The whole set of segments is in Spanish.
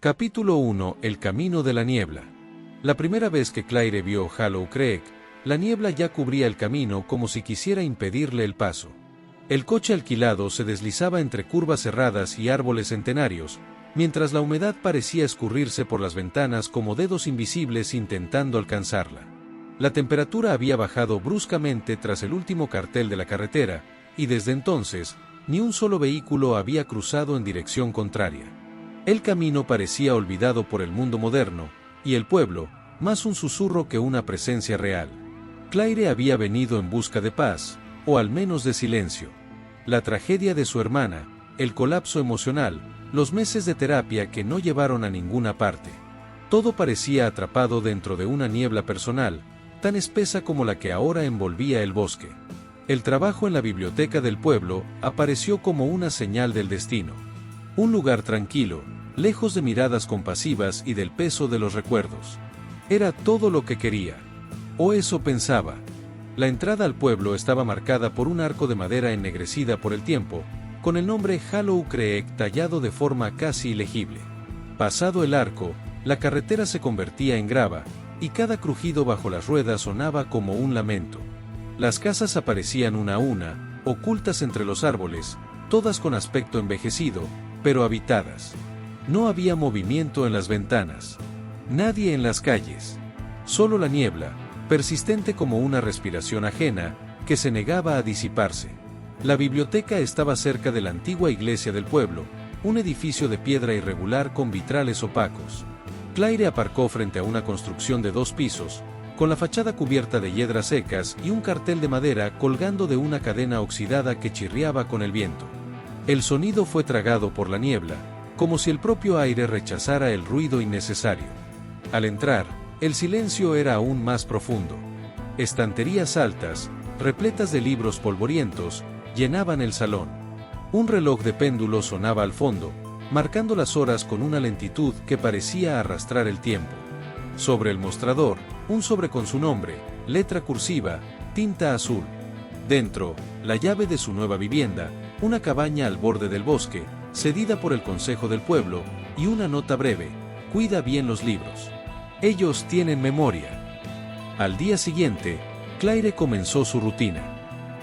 Capítulo 1. El camino de la niebla. La primera vez que Claire vio Hollow Creek, la niebla ya cubría el camino como si quisiera impedirle el paso. El coche alquilado se deslizaba entre curvas cerradas y árboles centenarios, mientras la humedad parecía escurrirse por las ventanas como dedos invisibles intentando alcanzarla. La temperatura había bajado bruscamente tras el último cartel de la carretera, y desde entonces, ni un solo vehículo había cruzado en dirección contraria. El camino parecía olvidado por el mundo moderno, y el pueblo, más un susurro que una presencia real. Claire había venido en busca de paz, o al menos de silencio. La tragedia de su hermana, el colapso emocional, los meses de terapia que no llevaron a ninguna parte. Todo parecía atrapado dentro de una niebla personal, tan espesa como la que ahora envolvía el bosque. El trabajo en la biblioteca del pueblo apareció como una señal del destino. Un lugar tranquilo, lejos de miradas compasivas y del peso de los recuerdos. Era todo lo que quería. O eso pensaba. La entrada al pueblo estaba marcada por un arco de madera ennegrecida por el tiempo, con el nombre Hollow Creek tallado de forma casi ilegible. Pasado el arco, la carretera se convertía en grava, y cada crujido bajo las ruedas sonaba como un lamento. Las casas aparecían una a una, ocultas entre los árboles, todas con aspecto envejecido, pero habitadas. No había movimiento en las ventanas. Nadie en las calles. Solo la niebla, persistente como una respiración ajena, que se negaba a disiparse. La biblioteca estaba cerca de la antigua iglesia del pueblo, un edificio de piedra irregular con vitrales opacos. Claire aparcó frente a una construcción de 2 pisos, con la fachada cubierta de hiedras secas y un cartel de madera colgando de una cadena oxidada que chirriaba con el viento. El sonido fue tragado por la niebla, como si el propio aire rechazara el ruido innecesario. Al entrar, el silencio era aún más profundo. Estanterías altas, repletas de libros polvorientos, llenaban el salón. Un reloj de péndulo sonaba al fondo, marcando las horas con una lentitud que parecía arrastrar el tiempo. Sobre el mostrador, un sobre con su nombre, letra cursiva, tinta azul. Dentro, la llave de su nueva vivienda, una cabaña al borde del bosque, cedida por el consejo del pueblo, y una nota breve: cuida bien los libros. Ellos tienen memoria. Al día siguiente, Claire comenzó su rutina.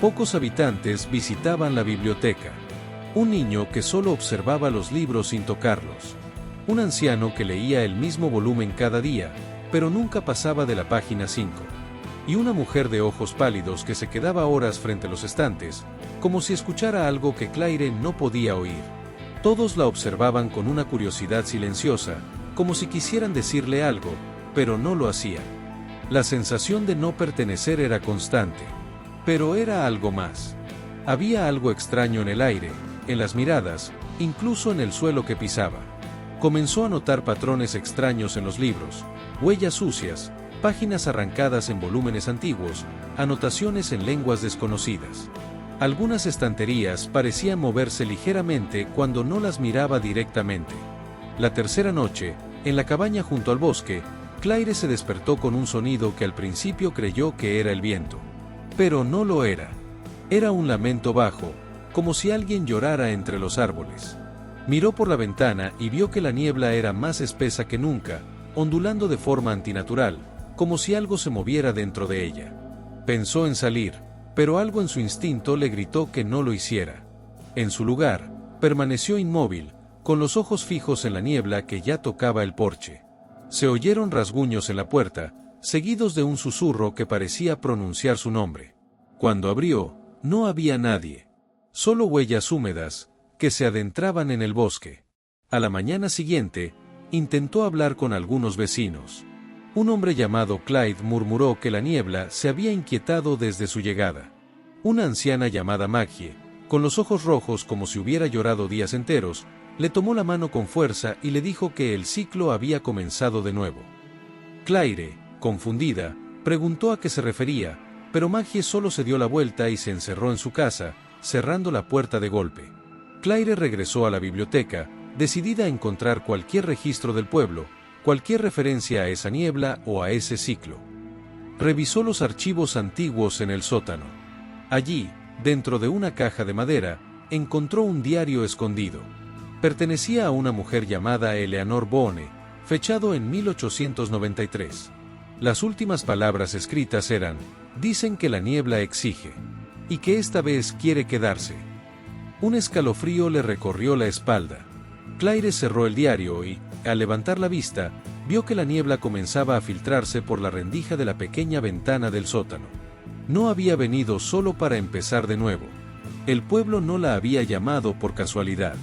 Pocos habitantes visitaban la biblioteca. Un niño que solo observaba los libros sin tocarlos. Un anciano que leía el mismo volumen cada día, pero nunca pasaba de la página 5. Y una mujer de ojos pálidos que se quedaba horas frente a los estantes, como si escuchara algo que Claire no podía oír. Todos la observaban con una curiosidad silenciosa, como si quisieran decirle algo, pero no lo hacían. La sensación de no pertenecer era constante. Pero era algo más. Había algo extraño en el aire, en las miradas, incluso en el suelo que pisaba. Comenzó a notar patrones extraños en los libros, huellas sucias, páginas arrancadas en volúmenes antiguos, anotaciones en lenguas desconocidas. Algunas estanterías parecían moverse ligeramente cuando no las miraba directamente. La tercera noche, en la cabaña junto al bosque, Claire se despertó con un sonido que al principio creyó que era el viento. Pero no lo era. Era un lamento bajo, como si alguien llorara entre los árboles. Miró por la ventana y vio que la niebla era más espesa que nunca, ondulando de forma antinatural, como si algo se moviera dentro de ella. Pensó en salir, pero algo en su instinto le gritó que no lo hiciera. En su lugar, permaneció inmóvil, con los ojos fijos en la niebla que ya tocaba el porche. Se oyeron rasguños en la puerta, seguidos de un susurro que parecía pronunciar su nombre. Cuando abrió, no había nadie. Solo huellas húmedas, que se adentraban en el bosque. A la mañana siguiente, intentó hablar con algunos vecinos. Un hombre llamado Clyde murmuró que la niebla se había inquietado desde su llegada. Una anciana llamada Maggie, con los ojos rojos como si hubiera llorado días enteros, le tomó la mano con fuerza y le dijo que el ciclo había comenzado de nuevo. Claire, confundida, preguntó a qué se refería, pero Maggie solo se dio la vuelta y se encerró en su casa, cerrando la puerta de golpe. Claire regresó a la biblioteca, decidida a encontrar cualquier registro del pueblo, cualquier referencia a esa niebla o a ese ciclo. Revisó los archivos antiguos en el sótano. Allí, dentro de una caja de madera, encontró un diario escondido. Pertenecía a una mujer llamada Eleanor Boone, fechado en 1893. Las últimas palabras escritas eran: dicen que la niebla exige, y que esta vez quiere quedarse. Un escalofrío le recorrió la espalda. Claire cerró el diario y, al levantar la vista, vio que la niebla comenzaba a filtrarse por la rendija de la pequeña ventana del sótano. No había venido solo para empezar de nuevo. El pueblo no la había llamado por casualidad.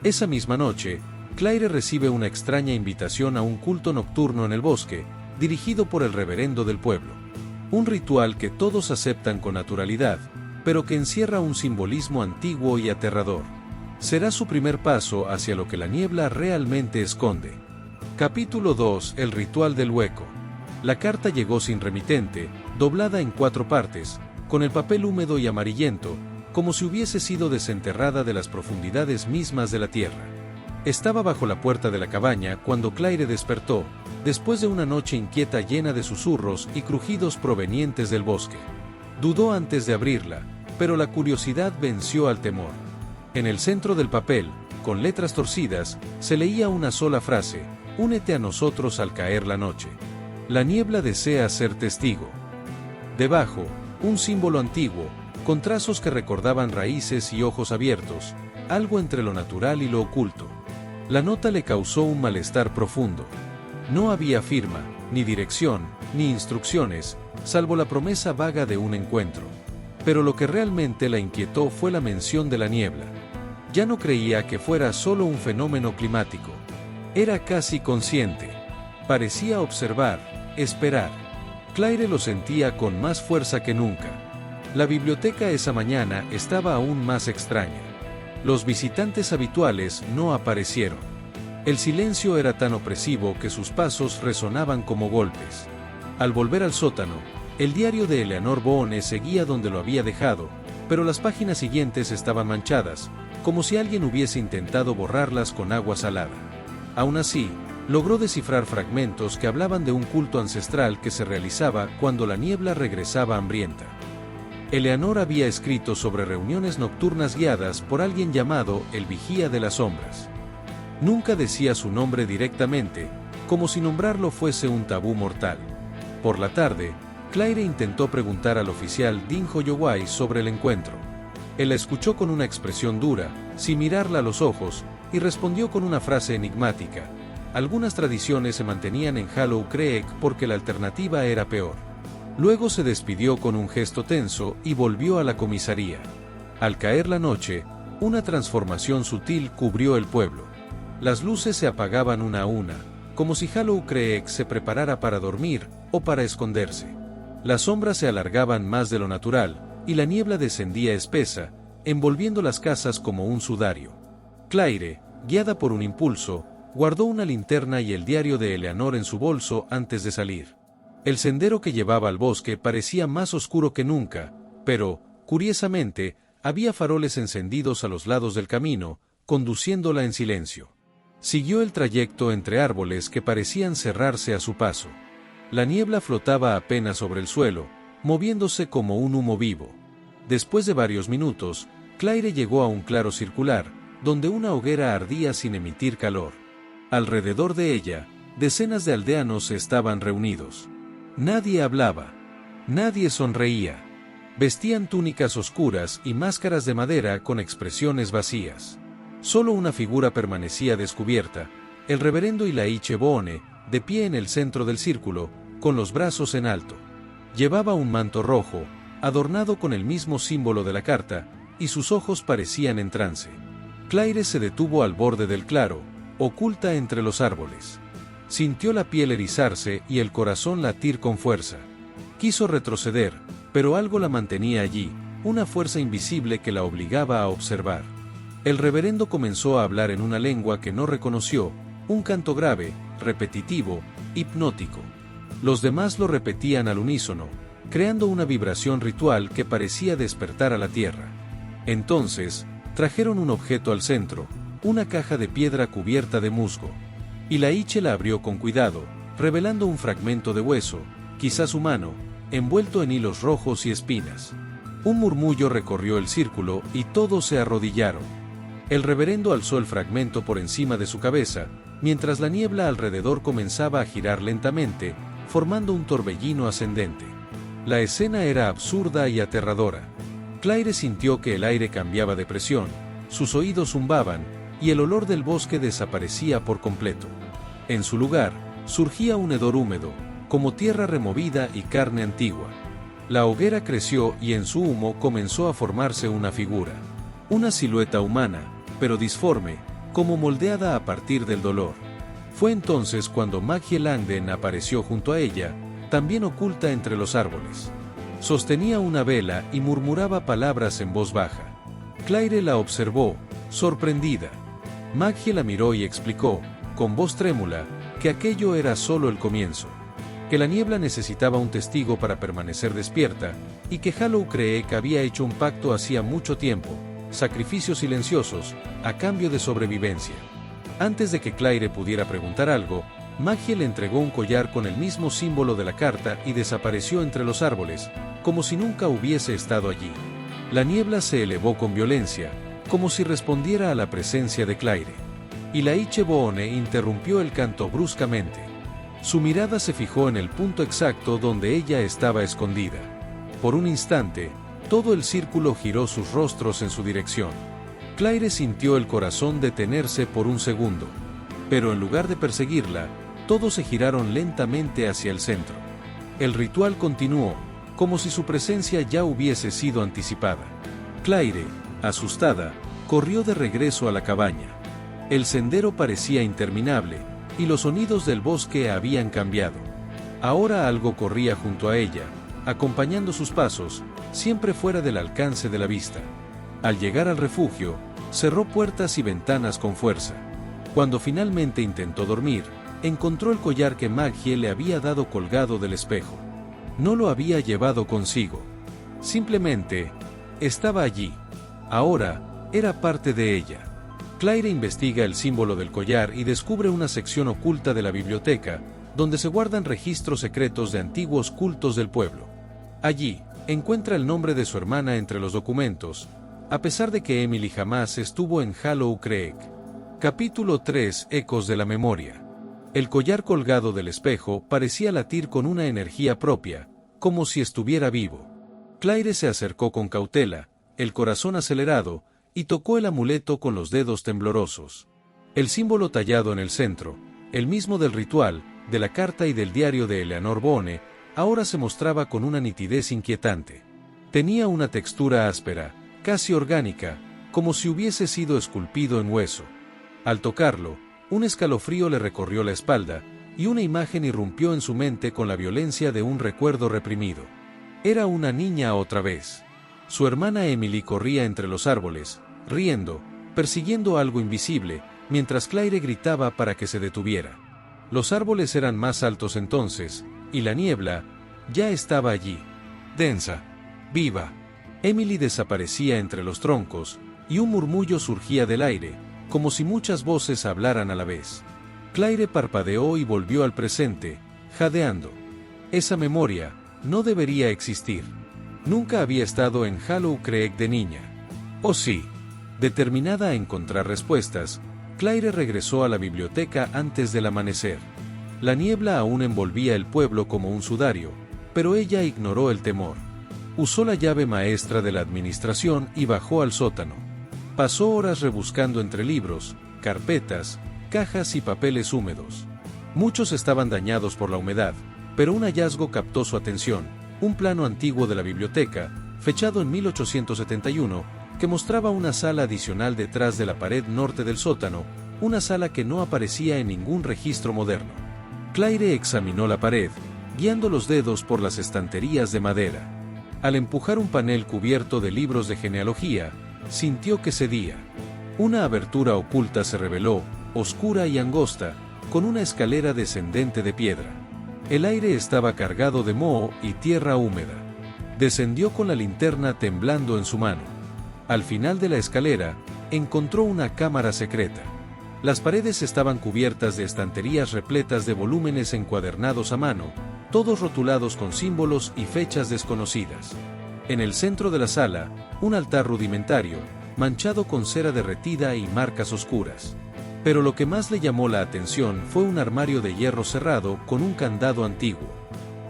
Esa misma noche, Claire recibe una extraña invitación a un culto nocturno en el bosque, dirigido por el reverendo del pueblo. Un ritual que todos aceptan con naturalidad, pero que encierra un simbolismo antiguo y aterrador. Será su primer paso hacia lo que la niebla realmente esconde. Capítulo 2: El ritual del hueco. La carta llegó sin remitente, doblada en 4 partes, con el papel húmedo y amarillento, como si hubiese sido desenterrada de las profundidades mismas de la tierra. Estaba bajo la puerta de la cabaña cuando Claire despertó, después de una noche inquieta llena de susurros y crujidos provenientes del bosque. Dudó antes de abrirla, pero la curiosidad venció al temor. En el centro del papel, con letras torcidas, se leía una sola frase: únete a nosotros al caer la noche. La niebla desea ser testigo. Debajo, un símbolo antiguo, con trazos que recordaban raíces y ojos abiertos, algo entre lo natural y lo oculto. La nota le causó un malestar profundo. No había firma, ni dirección, ni instrucciones, salvo la promesa vaga de un encuentro. Pero lo que realmente la inquietó fue la mención de la niebla. Ya no creía que fuera solo un fenómeno climático. Era casi consciente. Parecía observar, esperar. Claire lo sentía con más fuerza que nunca. La biblioteca esa mañana estaba aún más extraña. Los visitantes habituales no aparecieron. El silencio era tan opresivo que sus pasos resonaban como golpes. Al volver al sótano, el diario de Eleanor Boone seguía donde lo había dejado, pero las páginas siguientes estaban manchadas, como si alguien hubiese intentado borrarlas con agua salada. Aún así, logró descifrar fragmentos que hablaban de un culto ancestral que se realizaba cuando la niebla regresaba hambrienta. Eleanor había escrito sobre reuniones nocturnas guiadas por alguien llamado el Vigía de las Sombras. Nunca decía su nombre directamente, como si nombrarlo fuese un tabú mortal. Por la tarde, Claire intentó preguntar al oficial Dean Holloway sobre el encuentro. Él la escuchó con una expresión dura, sin mirarla a los ojos, y respondió con una frase enigmática: algunas tradiciones se mantenían en Hollow Creek porque la alternativa era peor. Luego se despidió con un gesto tenso y volvió a la comisaría. Al caer la noche, una transformación sutil cubrió el pueblo. Las luces se apagaban una a una, como si Hollow Creek se preparara para dormir o para esconderse. Las sombras se alargaban más de lo natural, y la niebla descendía espesa, envolviendo las casas como un sudario. Claire, guiada por un impulso, guardó una linterna y el diario de Eleanor en su bolso antes de salir. El sendero que llevaba al bosque parecía más oscuro que nunca, pero, curiosamente, había faroles encendidos a los lados del camino, conduciéndola en silencio. Siguió el trayecto entre árboles que parecían cerrarse a su paso. La niebla flotaba apenas sobre el suelo, moviéndose como un humo vivo. Después de varios minutos, Claire llegó a un claro circular, donde una hoguera ardía sin emitir calor. Alrededor de ella, decenas de aldeanos estaban reunidos. Nadie hablaba. Nadie sonreía. Vestían túnicas oscuras y máscaras de madera con expresiones vacías. Solo una figura permanecía descubierta: el reverendo Eli Boone, de pie en el centro del círculo, con los brazos en alto. Llevaba un manto rojo, adornado con el mismo símbolo de la carta, y sus ojos parecían en trance. Claire se detuvo al borde del claro, oculta entre los árboles. Sintió la piel erizarse y el corazón latir con fuerza. Quiso retroceder, pero algo la mantenía allí, una fuerza invisible que la obligaba a observar. El reverendo comenzó a hablar en una lengua que no reconoció, un canto grave, repetitivo, hipnótico. Los demás lo repetían al unísono, creando una vibración ritual que parecía despertar a la tierra. Entonces, trajeron un objeto al centro, una caja de piedra cubierta de musgo. Y la abrió con cuidado, revelando un fragmento de hueso, quizás humano, envuelto en hilos rojos y espinas. Un murmullo recorrió el círculo y todos se arrodillaron. El reverendo alzó el fragmento por encima de su cabeza, mientras la niebla alrededor comenzaba a girar lentamente, formando un torbellino ascendente. La escena era absurda y aterradora. Claire sintió que el aire cambiaba de presión, sus oídos zumbaban, y el olor del bosque desaparecía por completo. En su lugar, surgía un hedor húmedo, como tierra removida y carne antigua. La hoguera creció y en su humo comenzó a formarse una figura. Una silueta humana, pero disforme, como moldeada a partir del dolor. Fue entonces cuando Maggie Langdon apareció junto a ella, también oculta entre los árboles. Sostenía una vela y murmuraba palabras en voz baja. Claire la observó, sorprendida. Maggie la miró y explicó, con voz trémula, que aquello era solo el comienzo. Que la niebla necesitaba un testigo para permanecer despierta, y que Hollow Creek había hecho un pacto hacía mucho tiempo, sacrificios silenciosos, a cambio de sobrevivencia. Antes de que Claire pudiera preguntar algo, Maggie le entregó un collar con el mismo símbolo de la carta y desapareció entre los árboles, como si nunca hubiese estado allí. La niebla se elevó con violencia, como si respondiera a la presencia de Claire. Y la Icheboone interrumpió el canto bruscamente. Su mirada se fijó en el punto exacto donde ella estaba escondida. Por un instante, todo el círculo giró sus rostros en su dirección. Claire sintió el corazón detenerse por un segundo. Pero en lugar de perseguirla, todos se giraron lentamente hacia el centro. El ritual continuó, como si su presencia ya hubiese sido anticipada. Claire, asustada, corrió de regreso a la cabaña. El sendero parecía interminable, y los sonidos del bosque habían cambiado. Ahora algo corría junto a ella, acompañando sus pasos, siempre fuera del alcance de la vista. Al llegar al refugio, cerró puertas y ventanas con fuerza. Cuando finalmente intentó dormir, encontró el collar que Maggie le había dado colgado del espejo. No lo había llevado consigo. Simplemente, estaba allí. Ahora, era parte de ella. Claire investiga el símbolo del collar y descubre una sección oculta de la biblioteca, donde se guardan registros secretos de antiguos cultos del pueblo. Allí, encuentra el nombre de su hermana entre los documentos, a pesar de que Emily jamás estuvo en Hollow Creek. Capítulo 3: Ecos de la memoria. El collar colgado del espejo parecía latir con una energía propia, como si estuviera vivo. Claire se acercó con cautela, el corazón acelerado, y tocó el amuleto con los dedos temblorosos. El símbolo tallado en el centro, el mismo del ritual, de la carta y del diario de Eleanor Boone, ahora se mostraba con una nitidez inquietante. Tenía una textura áspera, casi orgánica, como si hubiese sido esculpido en hueso. Al tocarlo, un escalofrío le recorrió la espalda, y una imagen irrumpió en su mente con la violencia de un recuerdo reprimido. Era una niña otra vez. Su hermana Emily corría entre los árboles, riendo, persiguiendo algo invisible, mientras Claire gritaba para que se detuviera. Los árboles eran más altos entonces, y la niebla ya estaba allí, densa, viva. Emily desaparecía entre los troncos, y un murmullo surgía del aire, como si muchas voces hablaran a la vez. Claire parpadeó y volvió al presente, jadeando. Esa memoria no debería existir. Nunca había estado en Hollow Creek de niña. ¿O sí? Determinada a encontrar respuestas, Claire regresó a la biblioteca antes del amanecer. La niebla aún envolvía el pueblo como un sudario, pero ella ignoró el temor. Usó la llave maestra de la administración y bajó al sótano. Pasó horas rebuscando entre libros, carpetas, cajas y papeles húmedos. Muchos estaban dañados por la humedad, pero un hallazgo captó su atención, un plano antiguo de la biblioteca, fechado en 1871, que mostraba una sala adicional detrás de la pared norte del sótano, una sala que no aparecía en ningún registro moderno. Claire examinó la pared, guiando los dedos por las estanterías de madera. Al empujar un panel cubierto de libros de genealogía, sintió que cedía. Una abertura oculta se reveló, oscura y angosta, con una escalera descendente de piedra. El aire estaba cargado de moho y tierra húmeda. Descendió con la linterna temblando en su mano. Al final de la escalera, encontró una cámara secreta. Las paredes estaban cubiertas de estanterías repletas de volúmenes encuadernados a mano, todos rotulados con símbolos y fechas desconocidas. En el centro de la sala, un altar rudimentario, manchado con cera derretida y marcas oscuras. Pero lo que más le llamó la atención fue un armario de hierro cerrado con un candado antiguo.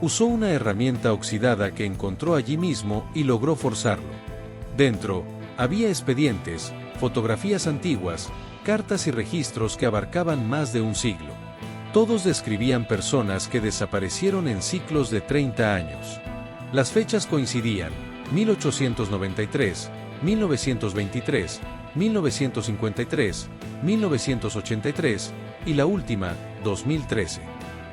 Usó una herramienta oxidada que encontró allí mismo y logró forzarlo. Dentro, había expedientes, fotografías antiguas, cartas y registros que abarcaban más de un siglo. Todos describían personas que desaparecieron en ciclos de 30 años. Las fechas coincidían: 1893, 1923, 1953, 1983, y la última, 2013.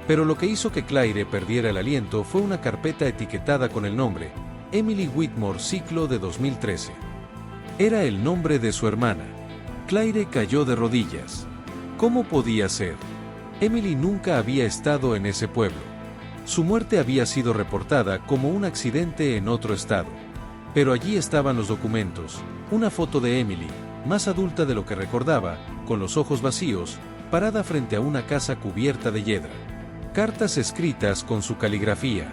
Pero lo que hizo que Claire perdiera el aliento fue una carpeta etiquetada con el nombre Emily Whitmore, ciclo de 2013. Era el nombre de su hermana. Claire cayó de rodillas. ¿Cómo podía ser? Emily nunca había estado en ese pueblo. Su muerte había sido reportada como un accidente en otro estado. Pero allí estaban los documentos, una foto de Emily, más adulta de lo que recordaba, con los ojos vacíos, parada frente a una casa cubierta de hiedra. Cartas escritas con su caligrafía.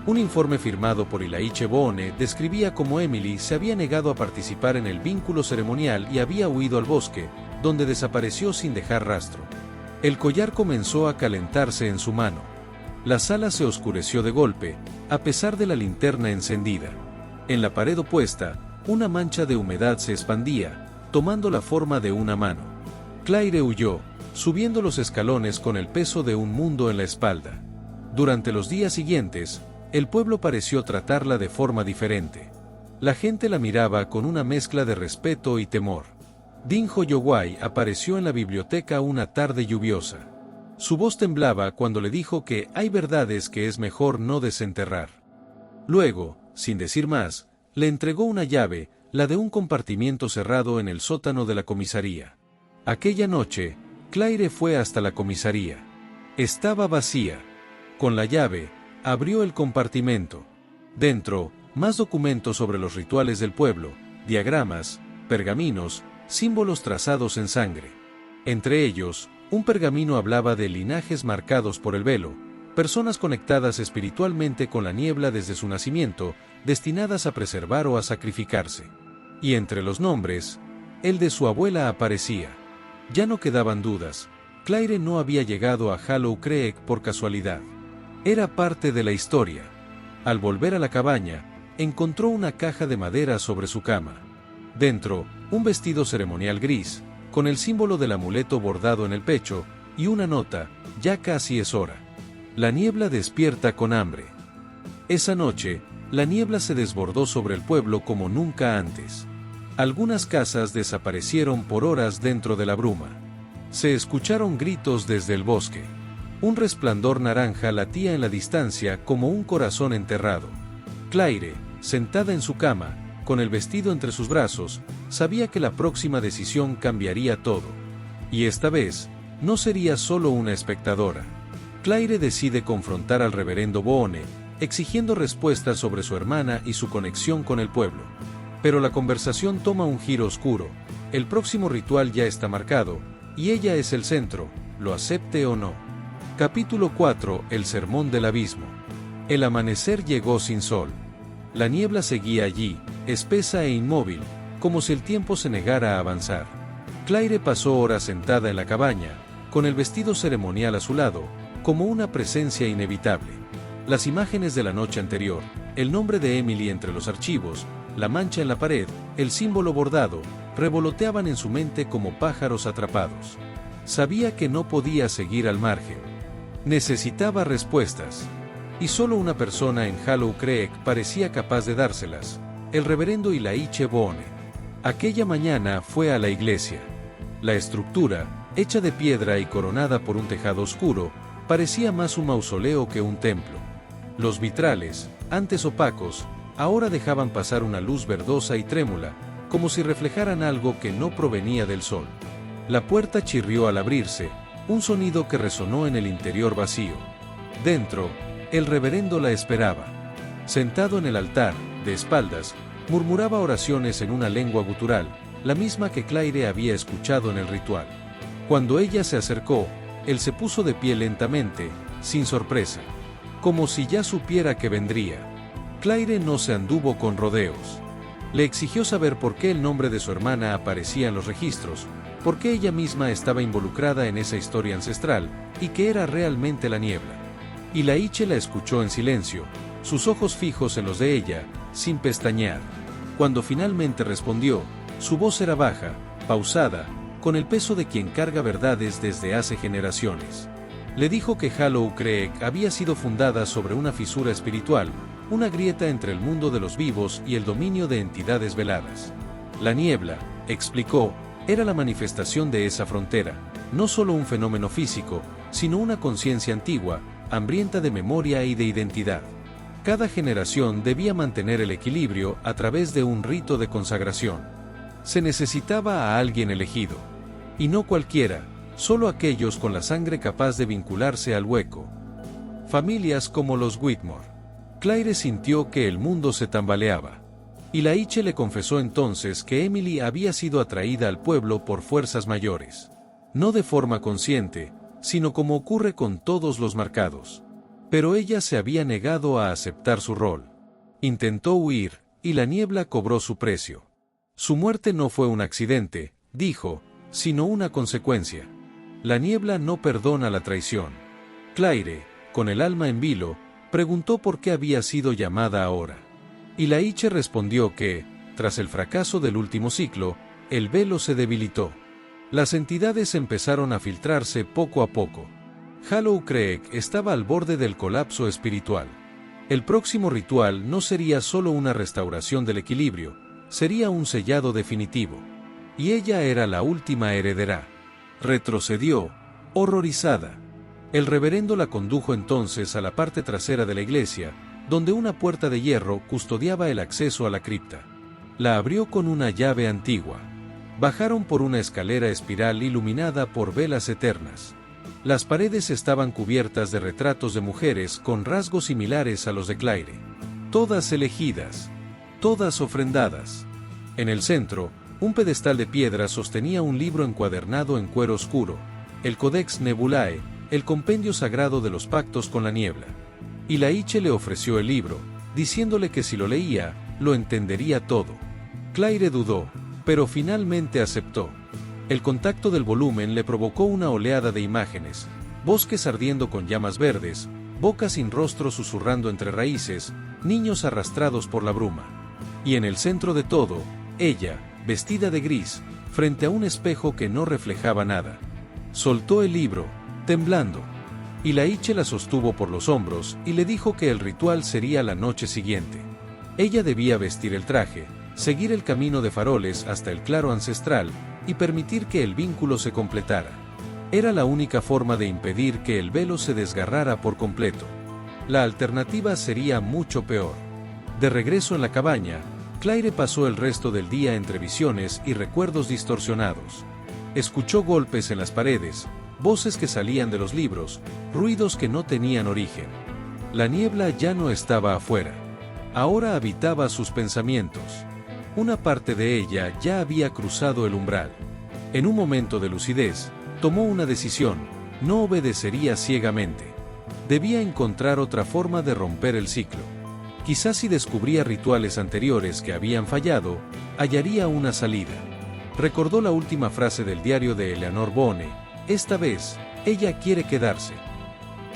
Un informe firmado por Ilaiche Boone describía cómo Emily se había negado a participar en el vínculo ceremonial y había huido al bosque, donde desapareció sin dejar rastro. El collar comenzó a calentarse en su mano. La sala se oscureció de golpe, a pesar de la linterna encendida. En la pared opuesta, una mancha de humedad se expandía, tomando la forma de una mano. Claire huyó, subiendo los escalones con el peso de un mundo en la espalda. Durante los días siguientes, el pueblo pareció tratarla de forma diferente. La gente la miraba con una mezcla de respeto y temor. Ding Hoyowai apareció en la biblioteca una tarde lluviosa. Su voz temblaba cuando le dijo que hay verdades que es mejor no desenterrar. Luego, sin decir más, le entregó una llave, la de un compartimiento cerrado en el sótano de la comisaría. Aquella noche, Claire fue hasta la comisaría. Estaba vacía. Con la llave, abrió el compartimento. Dentro, más documentos sobre los rituales del pueblo, diagramas, pergaminos, símbolos trazados en sangre. Entre ellos, un pergamino hablaba de linajes marcados por el velo, personas conectadas espiritualmente con la niebla desde su nacimiento, destinadas a preservar o a sacrificarse. Y entre los nombres, el de su abuela aparecía. Ya no quedaban dudas, Claire no había llegado a Hollow Creek por casualidad. Era parte de la historia. Al volver a la cabaña, encontró una caja de madera sobre su cama. Dentro, un vestido ceremonial gris, con el símbolo del amuleto bordado en el pecho, y una nota: ya casi es hora. La niebla despierta con hambre. Esa noche, la niebla se desbordó sobre el pueblo como nunca antes. Algunas casas desaparecieron por horas dentro de la bruma. Se escucharon gritos desde el bosque. Un resplandor naranja latía en la distancia como un corazón enterrado. Claire, sentada en su cama, con el vestido entre sus brazos, sabía que la próxima decisión cambiaría todo. Y esta vez, no sería solo una espectadora. Claire decide confrontar al reverendo Boone, exigiendo respuestas sobre su hermana y su conexión con el pueblo. Pero la conversación toma un giro oscuro. El próximo ritual ya está marcado, y ella es el centro, lo acepte o no. Capítulo 4: El sermón del abismo. El amanecer llegó sin sol. La niebla seguía allí, espesa e inmóvil, como si el tiempo se negara a avanzar. Claire pasó horas sentada en la cabaña, con el vestido ceremonial a su lado, como una presencia inevitable. Las imágenes de la noche anterior, el nombre de Emily entre los archivos, la mancha en la pared, el símbolo bordado, revoloteaban en su mente como pájaros atrapados. Sabía que no podía seguir al margen. Necesitaba respuestas. Y solo una persona en Hollow Creek parecía capaz de dárselas: el reverendo Ilaiche Boone. Aquella mañana fue a la iglesia. La estructura, hecha de piedra y coronada por un tejado oscuro, parecía más un mausoleo que un templo. Los vitrales, antes opacos, ahora dejaban pasar una luz verdosa y trémula, como si reflejaran algo que no provenía del sol. La puerta chirrió al abrirse, un sonido que resonó en el interior vacío. Dentro, el reverendo la esperaba. Sentado en el altar, de espaldas, murmuraba oraciones en una lengua gutural, la misma que Claire había escuchado en el ritual. Cuando ella se acercó, él se puso de pie lentamente, sin sorpresa, como si ya supiera que vendría. Claire no se anduvo con rodeos. Le exigió saber por qué el nombre de su hermana aparecía en los registros, por qué ella misma estaba involucrada en esa historia ancestral, y qué era realmente la niebla. Y Laiche la escuchó en silencio, sus ojos fijos en los de ella, sin pestañear. Cuando finalmente respondió, su voz era baja, pausada, con el peso de quien carga verdades desde hace generaciones. Le dijo que Hollow Creek había sido fundada sobre una fisura espiritual, una grieta entre el mundo de los vivos y el dominio de entidades veladas. La niebla, explicó, era la manifestación de esa frontera, no solo un fenómeno físico, sino una conciencia antigua, hambrienta de memoria y de identidad. Cada generación debía mantener el equilibrio a través de un rito de consagración. Se necesitaba a alguien elegido. Y no cualquiera, solo aquellos con la sangre capaz de vincularse al hueco. Familias como los Whitmore. Claire sintió que el mundo se tambaleaba. Y Laiche le confesó entonces que Emily había sido atraída al pueblo por fuerzas mayores. No de forma consciente, sino como ocurre con todos los marcados. Pero ella se había negado a aceptar su rol. Intentó huir, y la niebla cobró su precio. Su muerte no fue un accidente, dijo, sino una consecuencia. La niebla no perdona la traición. Claire, con el alma en vilo, preguntó por qué había sido llamada ahora. Y Laiche respondió que, tras el fracaso del último ciclo, el velo se debilitó. Las entidades empezaron a filtrarse poco a poco. Hollow Creek estaba al borde del colapso espiritual. El próximo ritual no sería solo una restauración del equilibrio, sería un sellado definitivo. Y ella era la última heredera. Retrocedió, horrorizada. El reverendo la condujo entonces a la parte trasera de la iglesia, donde una puerta de hierro custodiaba el acceso a la cripta. La abrió con una llave antigua. Bajaron por una escalera espiral iluminada por velas eternas. Las paredes estaban cubiertas de retratos de mujeres con rasgos similares a los de Claire. Todas elegidas. Todas ofrendadas. En el centro, un pedestal de piedra sostenía un libro encuadernado en cuero oscuro, el Codex Nebulae, el compendio sagrado de los pactos con la niebla. Y Laiche le ofreció el libro, diciéndole que si lo leía, lo entendería todo. Claire dudó, pero finalmente aceptó. El contacto del volumen le provocó una oleada de imágenes, bosques ardiendo con llamas verdes, bocas sin rostro susurrando entre raíces, niños arrastrados por la bruma. Y en el centro de todo, ella, vestida de gris, frente a un espejo que no reflejaba nada. Soltó el libro, temblando. Y Laiche la sostuvo por los hombros y le dijo que el ritual sería la noche siguiente. Ella debía vestir el traje, seguir el camino de faroles hasta el claro ancestral y permitir que el vínculo se completara. Era la única forma de impedir que el velo se desgarrara por completo. La alternativa sería mucho peor. De regreso en la cabaña, Claire pasó el resto del día entre visiones y recuerdos distorsionados. Escuchó golpes en las paredes, voces que salían de los libros, ruidos que no tenían origen. La niebla ya no estaba afuera. Ahora habitaba sus pensamientos. Una parte de ella ya había cruzado el umbral. En un momento de lucidez, tomó una decisión: no obedecería ciegamente. Debía encontrar otra forma de romper el ciclo. Quizás si descubría rituales anteriores que habían fallado, hallaría una salida. Recordó la última frase del diario de Eleanor Boone: esta vez, ella quiere quedarse.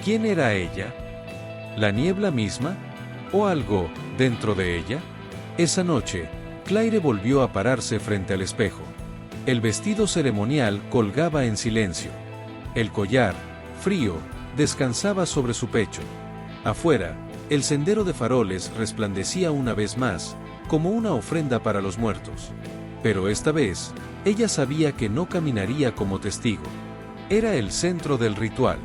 ¿Quién era ella? ¿La niebla misma? ¿O algo dentro de ella? Esa noche, Claire volvió a pararse frente al espejo. El vestido ceremonial colgaba en silencio. El collar, frío, descansaba sobre su pecho. Afuera, el sendero de faroles resplandecía una vez más, como una ofrenda para los muertos. Pero esta vez, ella sabía que no caminaría como testigo. Era el centro del ritual.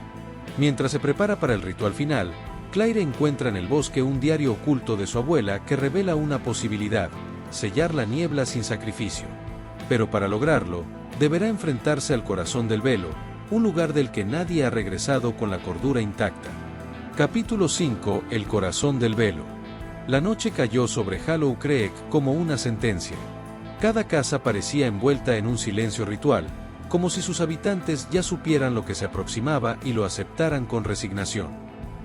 Mientras se prepara para el ritual final, Claire encuentra en el bosque un diario oculto de su abuela que revela una posibilidad: sellar la niebla sin sacrificio. Pero para lograrlo, deberá enfrentarse al corazón del velo, un lugar del que nadie ha regresado con la cordura intacta. Capítulo 5: El corazón del velo. La noche cayó sobre Hollow Creek como una sentencia. Cada casa parecía envuelta en un silencio ritual, como si sus habitantes ya supieran lo que se aproximaba y lo aceptaran con resignación.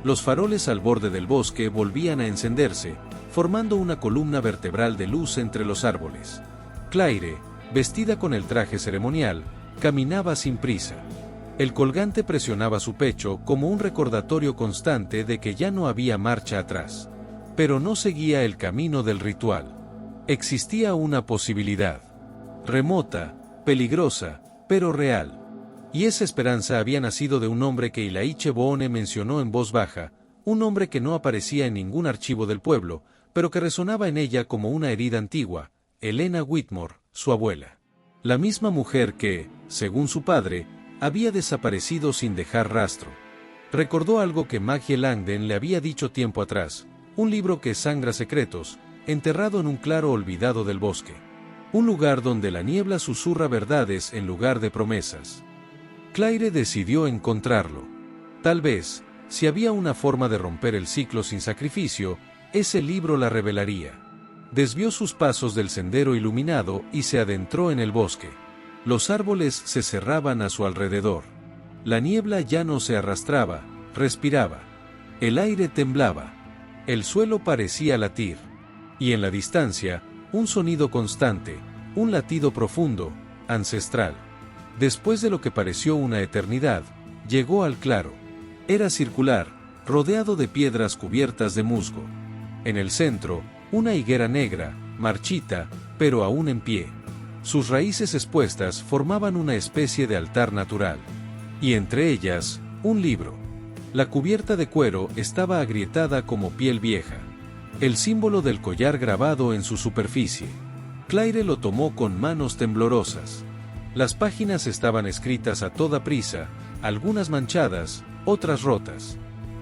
Los faroles al borde del bosque volvían a encenderse, formando una columna vertebral de luz entre los árboles. Claire, vestida con el traje ceremonial, caminaba sin prisa. El colgante presionaba su pecho como un recordatorio constante de que ya no había marcha atrás. Pero no seguía el camino del ritual. Existía una posibilidad. Remota, peligrosa, pero real. Y esa esperanza había nacido de un hombre que Ilaiche Boone mencionó en voz baja, un hombre que no aparecía en ningún archivo del pueblo, pero que resonaba en ella como una herida antigua, Helena Whitmore, su abuela. La misma mujer que, según su padre, había desaparecido sin dejar rastro. Recordó algo que Maggie Langdon le había dicho tiempo atrás, un libro que sangra secretos, enterrado en un claro olvidado del bosque. Un lugar donde la niebla susurra verdades en lugar de promesas. Claire decidió encontrarlo. Tal vez, si había una forma de romper el ciclo sin sacrificio, ese libro la revelaría. Desvió sus pasos del sendero iluminado y se adentró en el bosque. Los árboles se cerraban a su alrededor. La niebla ya no se arrastraba, respiraba. El aire temblaba. El suelo parecía latir. Y en la distancia, un sonido constante, un latido profundo, ancestral. Después de lo que pareció una eternidad, llegó al claro. Era circular, rodeado de piedras cubiertas de musgo. En el centro, una higuera negra, marchita, pero aún en pie. Sus raíces expuestas formaban una especie de altar natural. Y entre ellas, un libro. La cubierta de cuero estaba agrietada como piel vieja. El símbolo del collar grabado en su superficie. Claire lo tomó con manos temblorosas. Las páginas estaban escritas a toda prisa, algunas manchadas, otras rotas.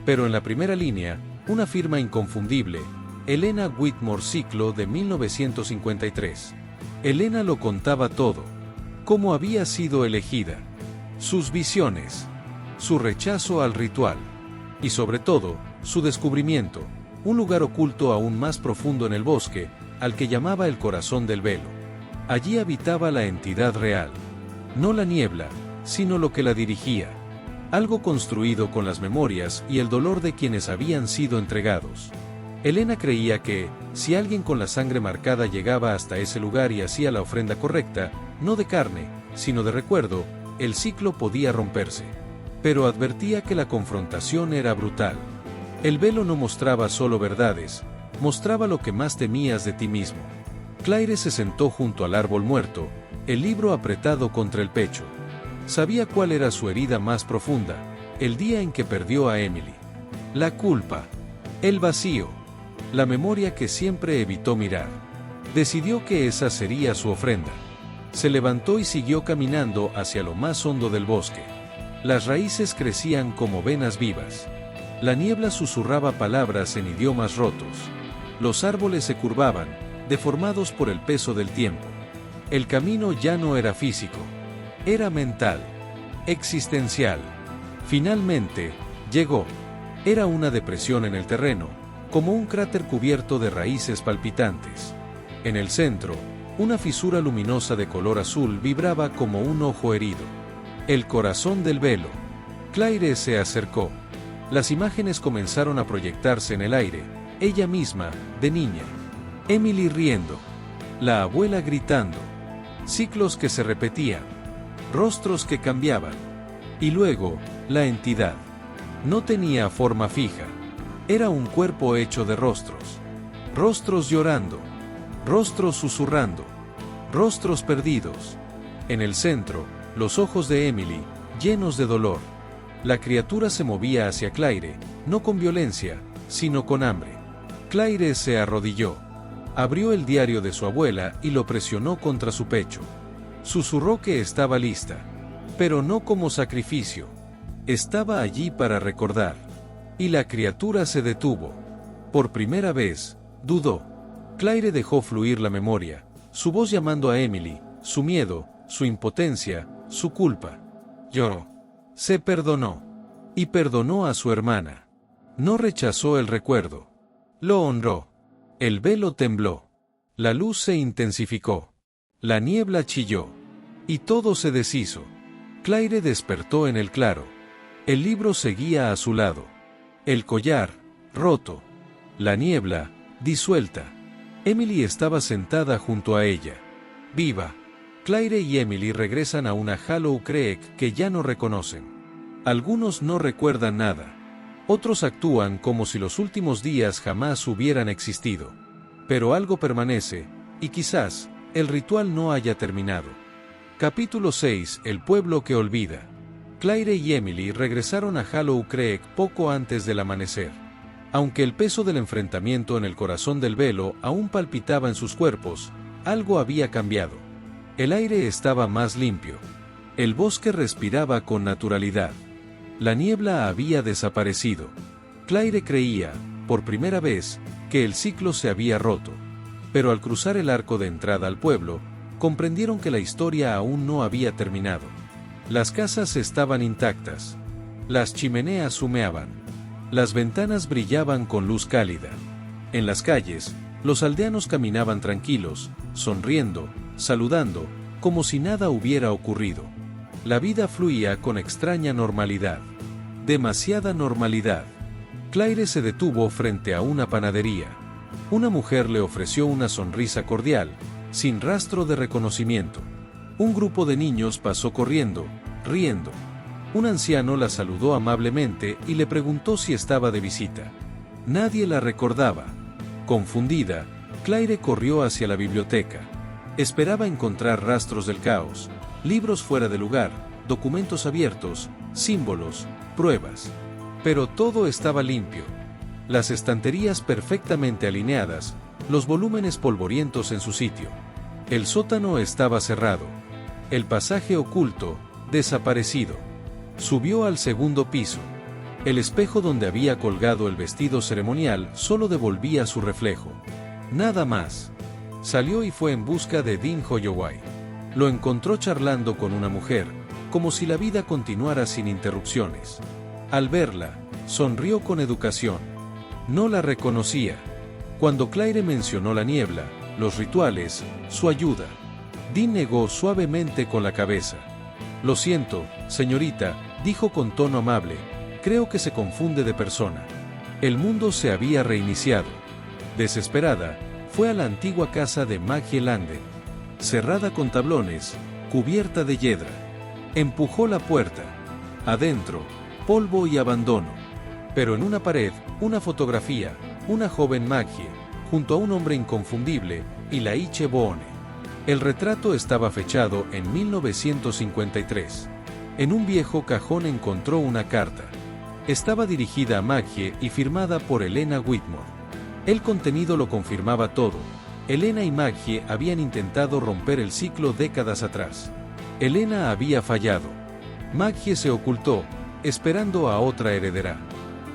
Pero en la primera línea, una firma inconfundible, Helena Whitmore, ciclo de 1953. Helena lo contaba todo. Cómo había sido elegida. Sus visiones. Su rechazo al ritual. Y sobre todo, su descubrimiento, un lugar oculto aún más profundo en el bosque, al que llamaba el corazón del velo. Allí habitaba la entidad real. No la niebla, sino lo que la dirigía. Algo construido con las memorias y el dolor de quienes habían sido entregados. Helena creía que, si alguien con la sangre marcada llegaba hasta ese lugar y hacía la ofrenda correcta, no de carne, sino de recuerdo, el ciclo podía romperse. Pero advertía que la confrontación era brutal. El velo no mostraba solo verdades, mostraba lo que más temías de ti mismo. Claire se sentó junto al árbol muerto, el libro apretado contra el pecho. Sabía cuál era su herida más profunda, el día en que perdió a Emily. La culpa. El vacío. La memoria que siempre evitó mirar. Decidió que esa sería su ofrenda. Se levantó y siguió caminando hacia lo más hondo del bosque. Las raíces crecían como venas vivas. La niebla susurraba palabras en idiomas rotos. Los árboles se curvaban, deformados por el peso del tiempo. El camino ya no era físico. Era mental. Existencial. Finalmente, llegó. Era una depresión en el terreno, como un cráter cubierto de raíces palpitantes. En el centro, una fisura luminosa de color azul vibraba como un ojo herido. El corazón del velo. Claire se acercó. Las imágenes comenzaron a proyectarse en el aire, ella misma, de niña. Emily riendo. La abuela gritando. Ciclos que se repetían. Rostros que cambiaban. Y luego, la entidad. No tenía forma fija. Era un cuerpo hecho de rostros. Rostros llorando. Rostros susurrando. Rostros perdidos. En el centro, los ojos de Emily, llenos de dolor. La criatura se movía hacia Claire, no con violencia, sino con hambre. Claire se arrodilló. Abrió el diario de su abuela y lo presionó contra su pecho. Susurró que estaba lista. Pero no como sacrificio. Estaba allí para recordar. Y la criatura se detuvo. Por primera vez, dudó. Claire dejó fluir la memoria, su voz llamando a Emily, su miedo, su impotencia, su culpa. Lloró. Se perdonó. Y perdonó a su hermana. No rechazó el recuerdo. Lo honró. El velo tembló. La luz se intensificó. La niebla chilló. Y todo se deshizo. Claire despertó en el claro. El libro seguía a su lado. El collar, roto. La niebla, disuelta. Emily estaba sentada junto a ella. Viva. Claire y Emily regresan a una Hollow Creek que ya no reconocen. Algunos no recuerdan nada. Otros actúan como si los últimos días jamás hubieran existido. Pero algo permanece, y quizás, el ritual no haya terminado. Capítulo 6. El pueblo que olvida. Claire y Emily regresaron a Hollow Creek poco antes del amanecer. Aunque el peso del enfrentamiento en el corazón del velo aún palpitaba en sus cuerpos, algo había cambiado. El aire estaba más limpio. El bosque respiraba con naturalidad. La niebla había desaparecido. Claire creía, por primera vez, que el ciclo se había roto. Pero al cruzar el arco de entrada al pueblo, comprendieron que la historia aún no había terminado. Las casas estaban intactas. Las chimeneas humeaban. Las ventanas brillaban con luz cálida. En las calles, los aldeanos caminaban tranquilos, sonriendo, saludando, como si nada hubiera ocurrido. La vida fluía con extraña normalidad. Demasiada normalidad. Claire se detuvo frente a una panadería. Una mujer le ofreció una sonrisa cordial, sin rastro de reconocimiento. Un grupo de niños pasó corriendo, riendo. Un anciano la saludó amablemente y le preguntó si estaba de visita. Nadie la recordaba. Confundida, Claire corrió hacia la biblioteca. Esperaba encontrar rastros del caos, libros fuera de lugar, documentos abiertos, símbolos, pruebas. Pero todo estaba limpio. Las estanterías perfectamente alineadas, los volúmenes polvorientos en su sitio. El sótano estaba cerrado. El pasaje oculto, desaparecido. Subió al segundo piso. El espejo donde había colgado el vestido ceremonial solo devolvía su reflejo. Nada más. Salió y fue en busca de Dean Holloway. Lo encontró charlando con una mujer, como si la vida continuara sin interrupciones. Al verla, sonrió con educación. No la reconocía. Cuando Claire mencionó la niebla, los rituales, su ayuda, Dean negó suavemente con la cabeza. Lo siento, señorita, dijo con tono amable, creo que se confunde de persona. El mundo se había reiniciado. Desesperada, fue a la antigua casa de Maggie Langdon, cerrada con tablones, cubierta de hiedra. Empujó la puerta. Adentro, polvo y abandono. Pero en una pared, una fotografía, una joven Maggie, junto a un hombre inconfundible, Ilaiche Boone. El retrato estaba fechado en 1953. En un viejo cajón encontró una carta. Estaba dirigida a Maggie y firmada por Elena Whitmore. El contenido lo confirmaba todo. Elena y Maggie habían intentado romper el ciclo décadas atrás. Elena había fallado. Maggie se ocultó, esperando a otra heredera.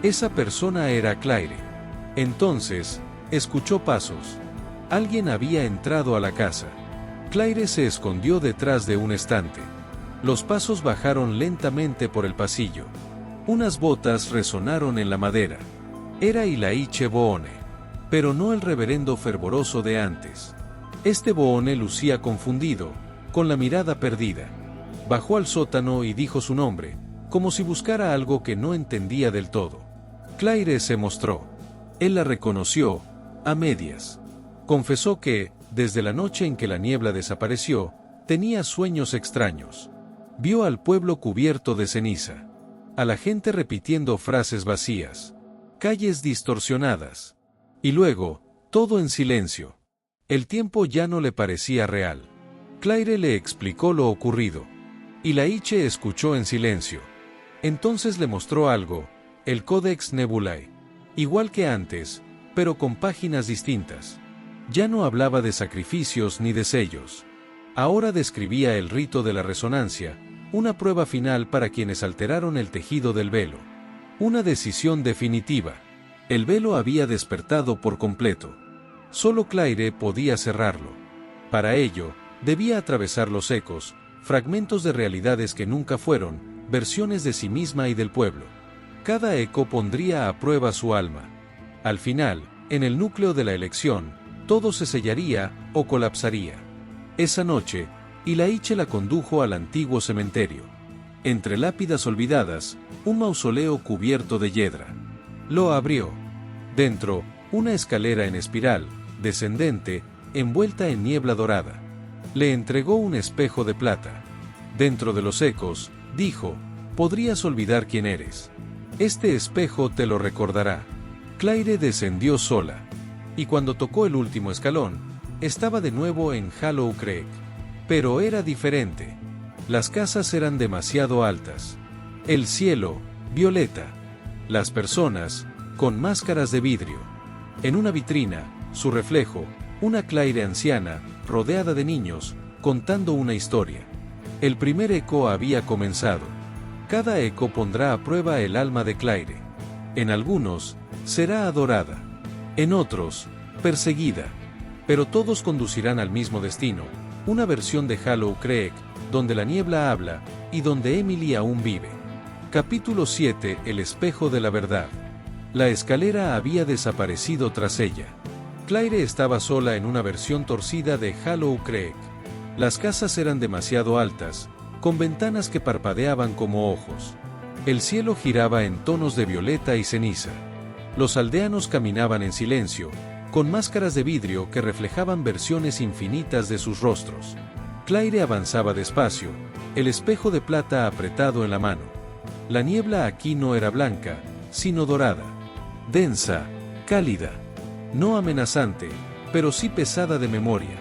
Esa persona era Claire. Entonces, escuchó pasos. Alguien había entrado a la casa. Claire se escondió detrás de un estante. Los pasos bajaron lentamente por el pasillo. Unas botas resonaron en la madera. Era Ilaiche Boone. Pero no el reverendo fervoroso de antes. Este Boone lucía confundido, con la mirada perdida. Bajó al sótano y dijo su nombre, como si buscara algo que no entendía del todo. Claire se mostró. Él la reconoció, a medias. Confesó que, desde la noche en que la niebla desapareció, tenía sueños extraños. Vio al pueblo cubierto de ceniza. A la gente repitiendo frases vacías. Calles distorsionadas. Y luego, todo en silencio. El tiempo ya no le parecía real. Claire le explicó lo ocurrido. Ilaiche escuchó en silencio. Entonces le mostró algo, el Codex Nebulae. Igual que antes, pero con páginas distintas. Ya no hablaba de sacrificios ni de sellos. Ahora describía el rito de la resonancia, una prueba final para quienes alteraron el tejido del velo. Una decisión definitiva. El velo había despertado por completo. Solo Claire podía cerrarlo. Para ello, debía atravesar los ecos, fragmentos de realidades que nunca fueron, versiones de sí misma y del pueblo. Cada eco pondría a prueba su alma. Al final, en el núcleo de la elección, todo se sellaría o colapsaría. Esa noche, Ilaiche la condujo al antiguo cementerio. Entre lápidas olvidadas, un mausoleo cubierto de hiedra. Lo abrió. Dentro, una escalera en espiral, descendente, envuelta en niebla dorada. Le entregó un espejo de plata. Dentro de los ecos, dijo, podrías olvidar quién eres. Este espejo te lo recordará. Claire descendió sola. Y cuando tocó el último escalón, estaba de nuevo en Hollow Creek. Pero era diferente. Las casas eran demasiado altas. El cielo, violeta. Las personas, con máscaras de vidrio. En una vitrina, su reflejo, una Claire anciana, rodeada de niños, contando una historia. El primer eco había comenzado. Cada eco pondrá a prueba el alma de Claire. En algunos, será adorada. En otros, perseguida. Pero todos conducirán al mismo destino, una versión de Hollow Creek, donde la niebla habla, y donde Emily aún vive. Capítulo 7. El espejo de la verdad. La escalera había desaparecido tras ella. Claire estaba sola en una versión torcida de Hollow Creek. Las casas eran demasiado altas, con ventanas que parpadeaban como ojos. El cielo giraba en tonos de violeta y ceniza. Los aldeanos caminaban en silencio, con máscaras de vidrio que reflejaban versiones infinitas de sus rostros. Claire avanzaba despacio, el espejo de plata apretado en la mano. La niebla aquí no era blanca, sino dorada. Densa, cálida. No amenazante, pero sí pesada de memoria.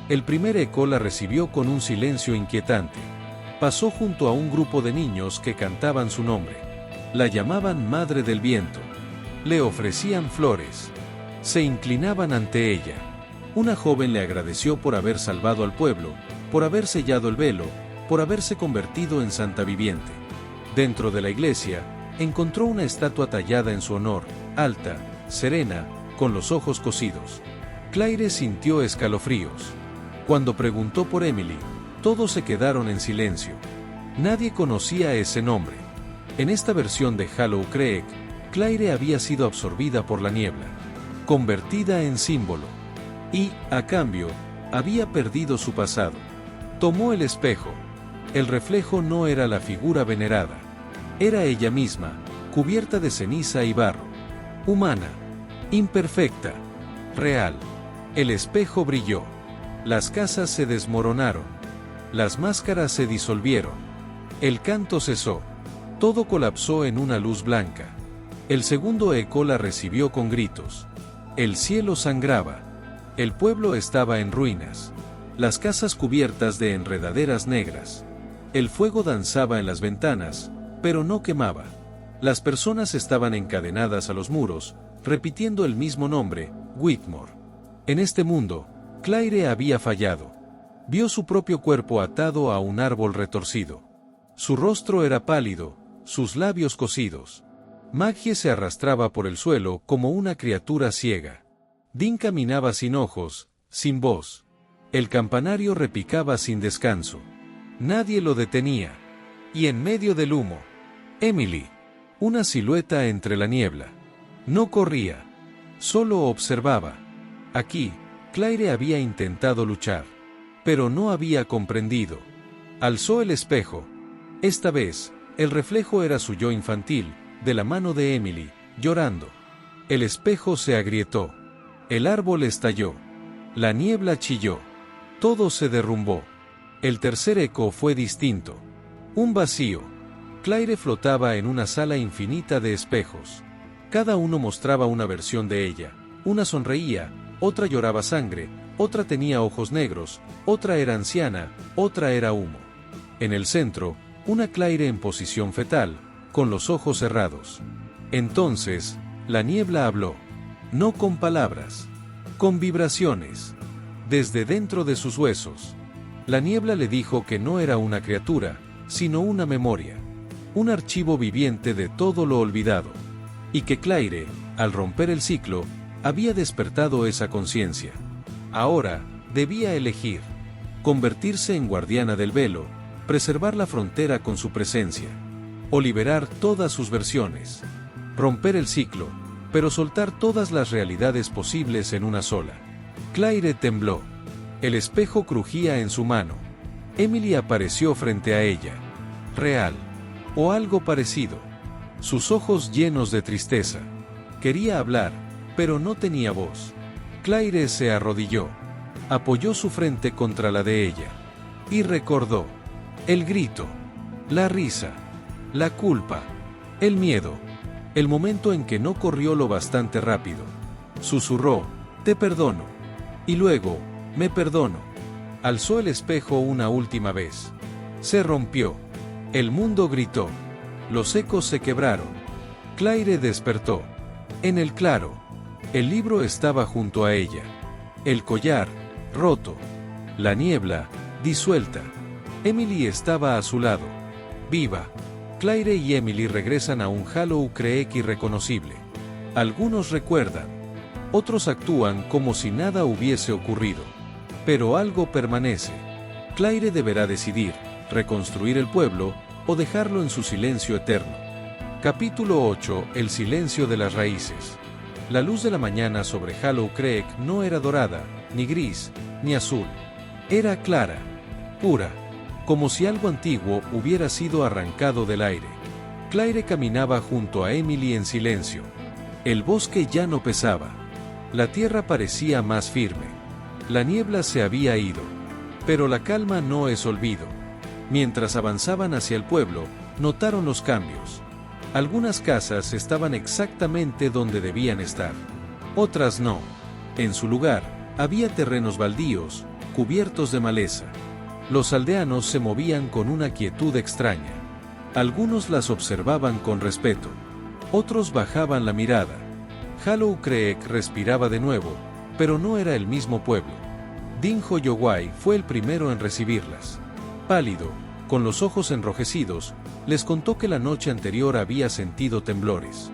El primer eco la recibió con un silencio inquietante. Pasó junto a un grupo de niños que cantaban su nombre. La llamaban Madre del Viento. Le ofrecían flores. Se inclinaban ante ella. Una joven le agradeció por haber salvado al pueblo, por haber sellado el velo, por haberse convertido en santa viviente. Dentro de la iglesia, encontró una estatua tallada en su honor, alta, serena, con los ojos cosidos. Claire sintió escalofríos. Cuando preguntó por Emily, todos se quedaron en silencio. Nadie conocía ese nombre. En esta versión de Hollow Creek, Claire había sido absorbida por la niebla, convertida en símbolo. Y, a cambio, había perdido su pasado. Tomó el espejo. El reflejo no era la figura venerada. Era ella misma, cubierta de ceniza y barro. Humana. Imperfecta. Real. El espejo brilló. Las casas se desmoronaron. Las máscaras se disolvieron. El canto cesó. Todo colapsó en una luz blanca. El segundo eco la recibió con gritos. El cielo sangraba. El pueblo estaba en ruinas. Las casas cubiertas de enredaderas negras. El fuego danzaba en las ventanas, pero no quemaba. Las personas estaban encadenadas a los muros, repitiendo el mismo nombre, Whitmore. En este mundo, Claire había fallado. Vio su propio cuerpo atado a un árbol retorcido. Su rostro era pálido, sus labios cosidos. Maggie se arrastraba por el suelo como una criatura ciega. Dean caminaba sin ojos, sin voz. El campanario repicaba sin descanso. Nadie lo detenía. Y en medio del humo, Emily, una silueta entre la niebla. No corría, solo observaba. Aquí, Claire había intentado luchar, pero no había comprendido. Alzó el espejo. Esta vez, el reflejo era su yo infantil, de la mano de Emily, llorando. El espejo se agrietó. El árbol estalló. La niebla chilló. Todo se derrumbó. El tercer eco fue distinto. Un vacío. Claire flotaba en una sala infinita de espejos. Cada uno mostraba una versión de ella. Una sonreía, otra lloraba sangre, otra tenía ojos negros, otra era anciana, otra era humo. En el centro, una Claire en posición fetal, con los ojos cerrados. Entonces, la niebla habló. No con palabras, con vibraciones. Desde dentro de sus huesos. La niebla le dijo que no era una criatura, sino una memoria. Un archivo viviente de todo lo olvidado. Y que Claire, al romper el ciclo, había despertado esa conciencia. Ahora, debía elegir. Convertirse en guardiana del velo, preservar la frontera con su presencia. O liberar todas sus versiones. Romper el ciclo, pero soltar todas las realidades posibles en una sola. Claire tembló. El espejo crujía en su mano. Emily apareció frente a ella. Real. O algo parecido. Sus ojos llenos de tristeza. Quería hablar, pero no tenía voz. Claire se arrodilló. Apoyó su frente contra la de ella. Y recordó. El grito. La risa. La culpa. El miedo. El momento en que no corrió lo bastante rápido. Susurró, te perdono. Y luego, me perdono. Alzó el espejo una última vez. Se rompió. El mundo gritó. Los ecos se quebraron. Claire despertó. En el claro. El libro estaba junto a ella. El collar, roto. La niebla, disuelta. Emily estaba a su lado. Viva. Claire y Emily regresan a un Hollow Creek irreconocible. Algunos recuerdan. Otros actúan como si nada hubiese ocurrido. Pero algo permanece. Claire deberá decidir, reconstruir el pueblo, o dejarlo en su silencio eterno. Capítulo 8. El silencio de las raíces. La luz de la mañana sobre Hollow Creek no era dorada, ni gris, ni azul. Era clara, pura, como si algo antiguo hubiera sido arrancado del aire. Claire caminaba junto a Emily en silencio. El bosque ya no pesaba. La tierra parecía más firme. La niebla se había ido. Pero la calma no es olvido. Mientras avanzaban hacia el pueblo, notaron los cambios. Algunas casas estaban exactamente donde debían estar. Otras no. En su lugar, había terrenos baldíos, cubiertos de maleza. Los aldeanos se movían con una quietud extraña. Algunos las observaban con respeto. Otros bajaban la mirada. Hollow Creek respiraba de nuevo, pero no era el mismo pueblo. Dinho Yowai fue el primero en recibirlas. Pálido, con los ojos enrojecidos, les contó que la noche anterior había sentido temblores.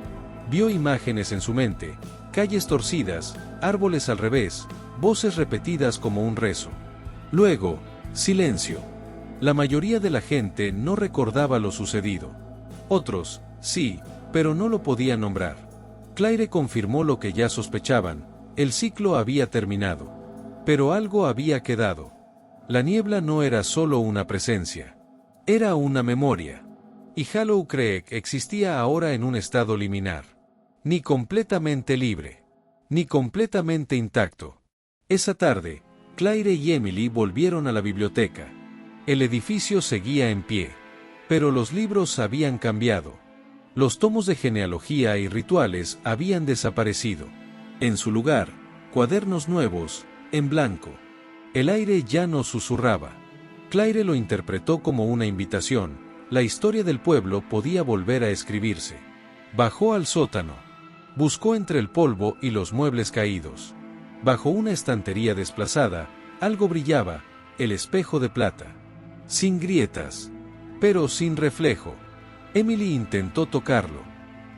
Vio imágenes en su mente, calles torcidas, árboles al revés, voces repetidas como un rezo. Luego, silencio. La mayoría de la gente no recordaba lo sucedido. Otros, sí, pero no lo podían nombrar. Claire confirmó lo que ya sospechaban, el ciclo había terminado. Pero algo había quedado. La niebla no era solo una presencia. Era una memoria. Y Hollow Creek existía ahora en un estado liminar. Ni completamente libre. Ni completamente intacto. Esa tarde, Claire y Emily volvieron a la biblioteca. El edificio seguía en pie. Pero los libros habían cambiado. Los tomos de genealogía y rituales habían desaparecido. En su lugar, cuadernos nuevos, en blanco. El aire ya no susurraba. Claire lo interpretó como una invitación. La historia del pueblo podía volver a escribirse. Bajó al sótano. Buscó entre el polvo y los muebles caídos. Bajo una estantería desplazada, algo brillaba, el espejo de plata. Sin grietas, pero sin reflejo. Emily intentó tocarlo.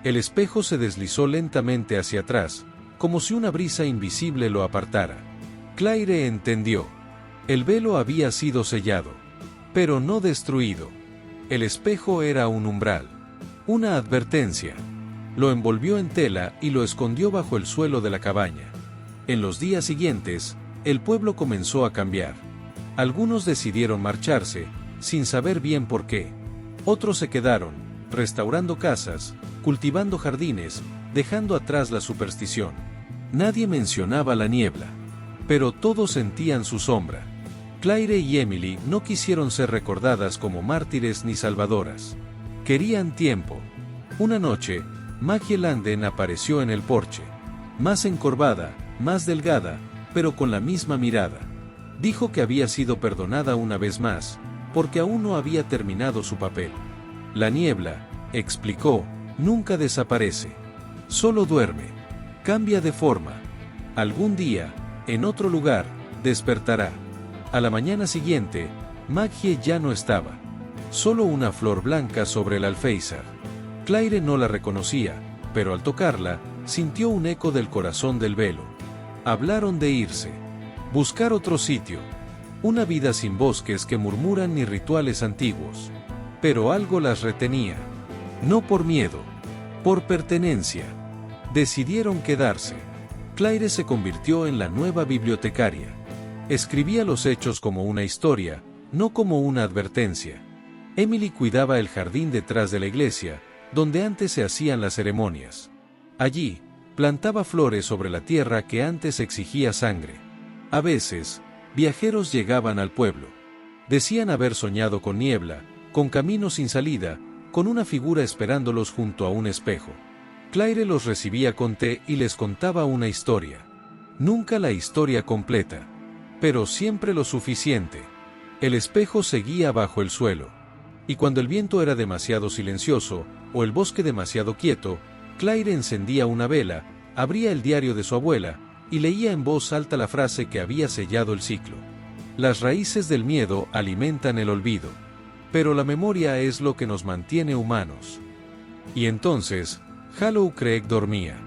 El espejo se deslizó lentamente hacia atrás, como si una brisa invisible lo apartara. Claire entendió. El velo había sido sellado, pero no destruido. El espejo era un umbral, una advertencia. Lo envolvió en tela y lo escondió bajo el suelo de la cabaña. En los días siguientes, el pueblo comenzó a cambiar. Algunos decidieron marcharse, sin saber bien por qué. Otros se quedaron, restaurando casas, cultivando jardines, dejando atrás la superstición. Nadie mencionaba la niebla, pero todos sentían su sombra. Claire y Emily no quisieron ser recordadas como mártires ni salvadoras. Querían tiempo. Una noche, Maggie Landen apareció en el porche. Más encorvada, más delgada, pero con la misma mirada. Dijo que había sido perdonada una vez más, porque aún no había terminado su papel. La niebla, explicó, nunca desaparece. Solo duerme. Cambia de forma. Algún día, en otro lugar, despertará. A la mañana siguiente, Maggie ya no estaba. Solo una flor blanca sobre el alféizar. Claire no la reconocía, pero al tocarla, sintió un eco del corazón del velo. Hablaron de irse. Buscar otro sitio. Una vida sin bosques que murmuran ni rituales antiguos. Pero algo las retenía. No por miedo. Por pertenencia. Decidieron quedarse. Claire se convirtió en la nueva bibliotecaria. Escribía los hechos como una historia, no como una advertencia. Emily cuidaba el jardín detrás de la iglesia, donde antes se hacían las ceremonias. Allí, Plantaba flores sobre la tierra que antes exigía sangre. A veces, viajeros llegaban al pueblo. Decían haber soñado con niebla, con camino sin salida, con una figura esperándolos junto a un espejo. Claire los recibía con té y les contaba una historia. Nunca la historia completa, pero siempre lo suficiente. El espejo seguía bajo el suelo. Y cuando el viento era demasiado silencioso, o el bosque demasiado quieto, Claire encendía una vela, abría el diario de su abuela, y leía en voz alta la frase que había sellado el ciclo. Las raíces del miedo alimentan el olvido. Pero la memoria es lo que nos mantiene humanos. Y entonces, Hollow Creek dormía.